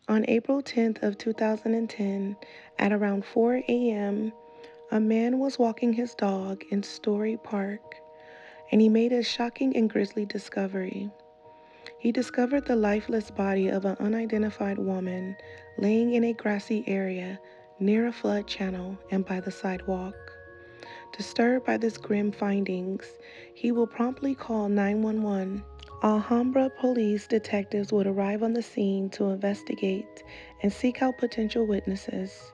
On April 10th of 2010, at around 4 a.m., a man was walking his dog in Story Park, and he made a shocking and grisly discovery. He discovered the lifeless body of an unidentified woman laying in a grassy area near a flood channel and by the sidewalk. Disturbed by this grim findings, he will promptly call 911. Alhambra police detectives would arrive on the scene to investigate and seek out potential witnesses.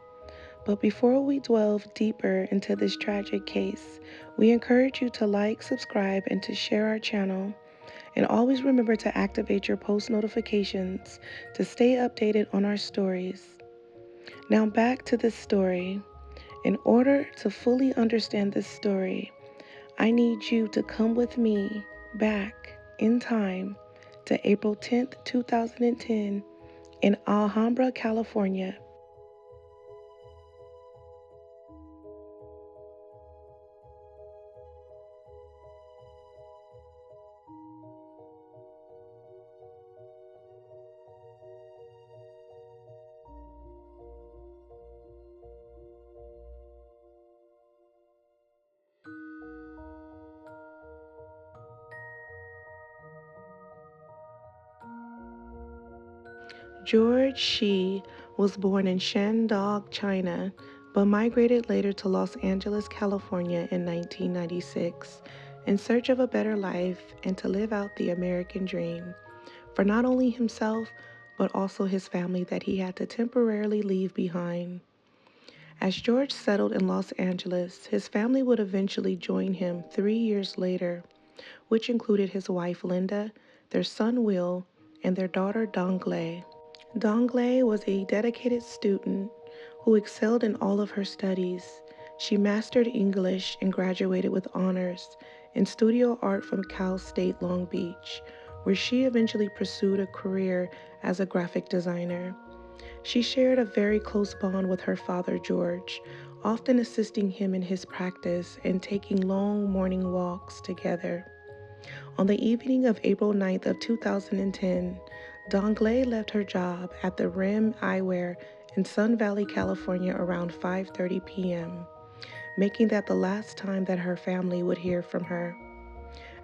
But before we delve deeper into this tragic case, we encourage you to like, subscribe, and to share our channel. And always remember to activate your post notifications to stay updated on our stories. Now back to this story. In order to fully understand this story, I need you to come with me back in time to April 10th, 2010 in Alhambra, California. George Shi was born in Shandong, China, but migrated later to Los Angeles, California in 1996 in search of a better life and to live out the American dream for not only himself, but also his family that he had to temporarily leave behind. As George settled in Los Angeles, his family would eventually join him 3 years later, which included his wife Linda, their son Will, and their daughter Donglei. Donglei was a dedicated student who excelled in all of her studies. She mastered English and graduated with honors in studio art from Cal State Long Beach, where she eventually pursued a career as a graphic designer. She shared a very close bond with her father, George, often assisting him in his practice and taking long morning walks together. On the evening of April 9th of 2010, Donglei left her job at the Rim Eyewear in Sun Valley, California around 5:30 p.m., making that the last time that her family would hear from her.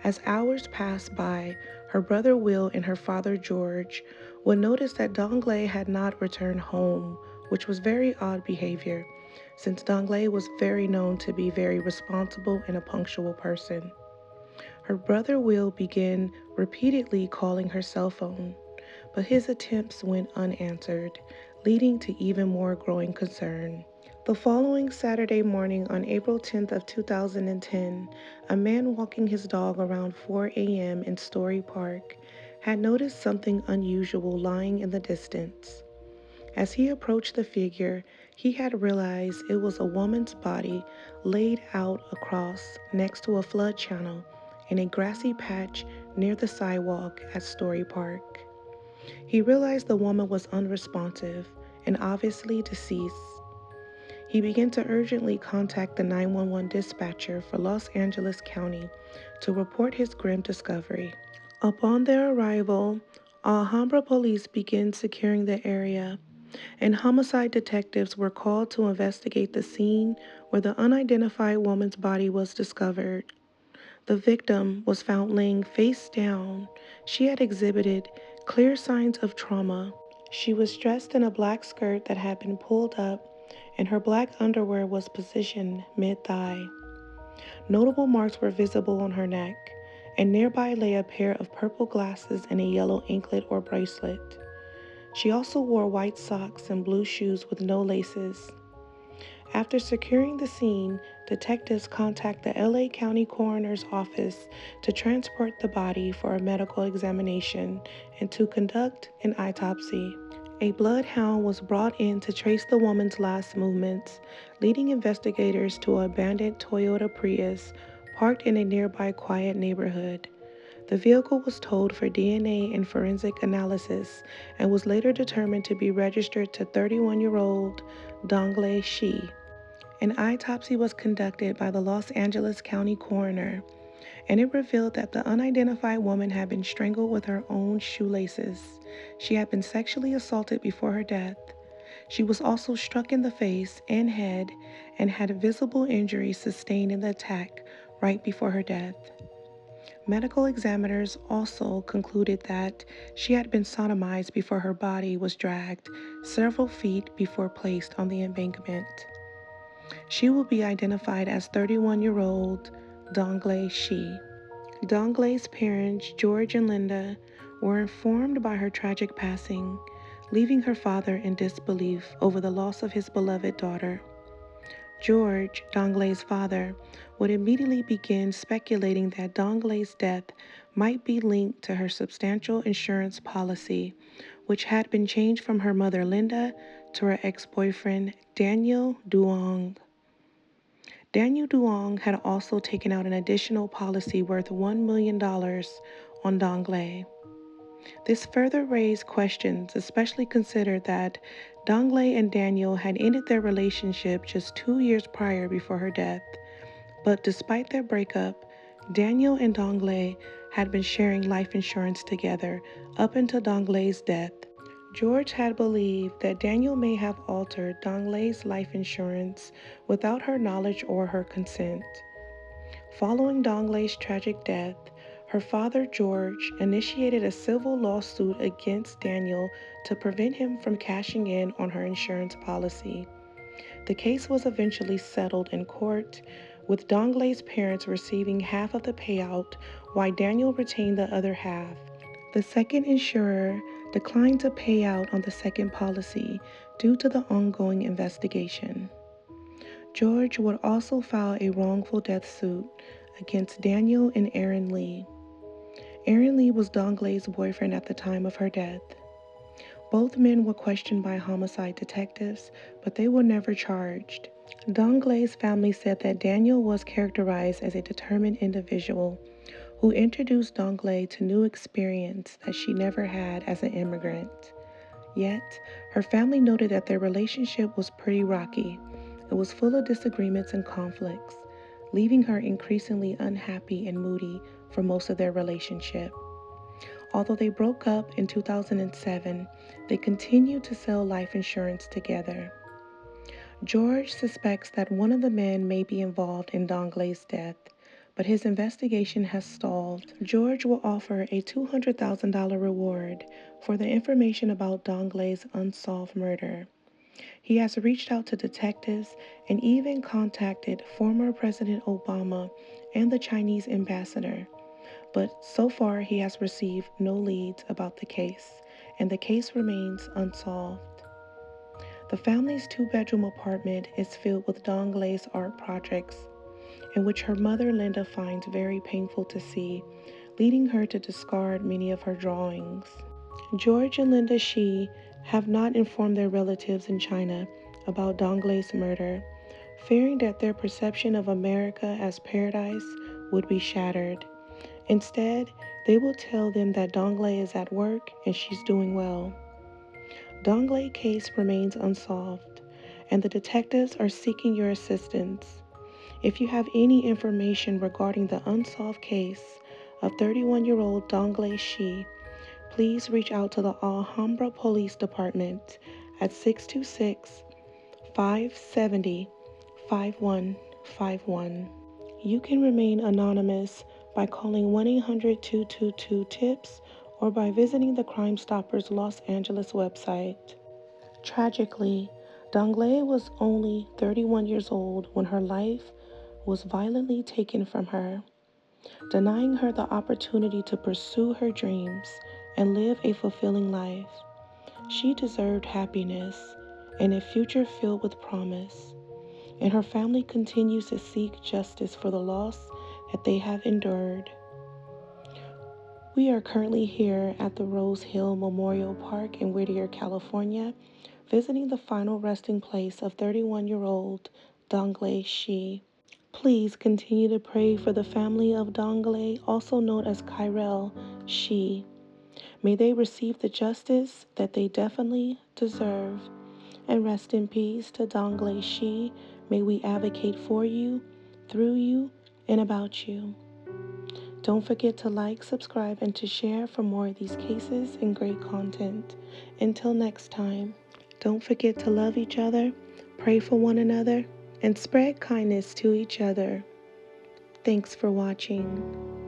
As hours passed by, her brother Will and her father George would notice that Donglei had not returned home, which was very odd behavior, since Donglei was very known to be very responsible and a punctual person. Her brother Will began repeatedly calling her cell phone, but his attempts went unanswered, leading to even more growing concern. The following Saturday morning on April 10th of 2010, a man walking his dog around 4 a.m. in Story Park had noticed something unusual lying in the distance. As he approached the figure, he had realized it was a woman's body laid out across next to a flood channel in a grassy patch near the sidewalk at Story Park. He realized the woman was unresponsive and obviously deceased. He began to urgently contact the 911 dispatcher for Los Angeles County to report his grim discovery. Upon their arrival, Alhambra police began securing the area, and homicide detectives were called to investigate the scene where the unidentified woman's body was discovered. The victim was found laying face down. She had exhibited clear signs of trauma. She was dressed in a black skirt that had been pulled up, and her black underwear was positioned mid-thigh. Notable marks were visible on her neck, and nearby lay a pair of purple glasses and a yellow anklet or bracelet. She also wore white socks and blue shoes with no laces. After securing the scene, detectives contact the LA County Coroner's Office to transport the body for a medical examination and to conduct an autopsy. A bloodhound was brought in to trace the woman's last movements, leading investigators to an abandoned Toyota Prius parked in a nearby quiet neighborhood. The vehicle was towed for DNA and forensic analysis and was later determined to be registered to 31-year-old Donglei Shi. An autopsy was conducted by the Los Angeles County Coroner, and it revealed that the unidentified woman had been strangled with her own shoelaces. She had been sexually assaulted before her death. She was also struck in the face and head and had visible injuries sustained in the attack right before her death. Medical examiners also concluded that she had been sodomized before her body was dragged several feet before placed on the embankment. She will be identified as 31-year-old Donglei Shi. Donglei's parents, George and Linda, were informed by her tragic passing, leaving her father in disbelief over the loss of his beloved daughter. George, Donglei's father, would immediately begin speculating that Donglei's death might be linked to her substantial insurance policy, which had been changed from her mother Linda to her ex-boyfriend Daniel Duong. Daniel Duong had also taken out an additional policy worth $1 million on Donglei. This further raised questions, especially considered that Donglei and Daniel had ended their relationship just 2 years prior before her death. But despite their breakup, Daniel and Donglei had been sharing life insurance together up until Donglei's death. George had believed that Daniel may have altered Donglei's life insurance without her knowledge or her consent. Following Donglei's tragic death, her father George initiated a civil lawsuit against Daniel to prevent him from cashing in on her insurance policy. The case was eventually settled in court, with Donglei's parents receiving half of the payout while Daniel retained the other half. The second insurer declined to pay out on the second policy due to the ongoing investigation. George would also file a wrongful death suit against Daniel and Aaron Lee. Aaron Lee was Donglei's boyfriend at the time of her death. Both men were questioned by homicide detectives, but they were never charged. Donglei's family said that Daniel was characterized as a determined individual who introduced Donglei to new experience that she never had as an immigrant. Yet, her family noted that their relationship was pretty rocky. It was full of disagreements and conflicts, leaving her increasingly unhappy and moody for most of their relationship. Although they broke up in 2007, they continued to sell life insurance together. George suspects that one of the men may be involved in Donglei's death, but his investigation has stalled. George will offer a $200,000 reward for the information about Donglei's unsolved murder. He has reached out to detectives and even contacted former President Obama and the Chinese ambassador, but so far he has received no leads about the case, and the case remains unsolved. The family's two-bedroom apartment is filled with Donglei's art projects, in which her mother Linda finds very painful to see, leading her to discard many of her drawings. George and Linda Shi have not informed their relatives in China about Donglei's murder, fearing that their perception of America as paradise would be shattered. Instead, they will tell them that Donglei is at work and she's doing well. Donglei case remains unsolved, and the detectives are seeking your assistance. If you have any information regarding the unsolved case of 31-year-old Donglei Shi, please reach out to the Alhambra Police Department at 626-570-5151. You can remain anonymous by calling 1-800-222-TIPS or by visiting the Crime Stoppers Los Angeles website. Tragically, Donglei was only 31 years old when her life was violently taken from her, denying her the opportunity to pursue her dreams and live a fulfilling life. She deserved happiness and a future filled with promise, and her family continues to seek justice for the loss that they have endured. We are currently here at the Rose Hill Memorial Park in Whittier, California, visiting the final resting place of 31-year-old Donglei Shi. Please continue to pray for the family of Donglei, also known as Kyrell Shi. May they receive the justice that they definitely deserve. And rest in peace to Donglei Shi. May we advocate for you, through you, and about you. Don't forget to like, subscribe, and to share for more of these cases and great content. Until next time, don't forget to love each other, pray for one another, and spread kindness to each other. Thanks for watching.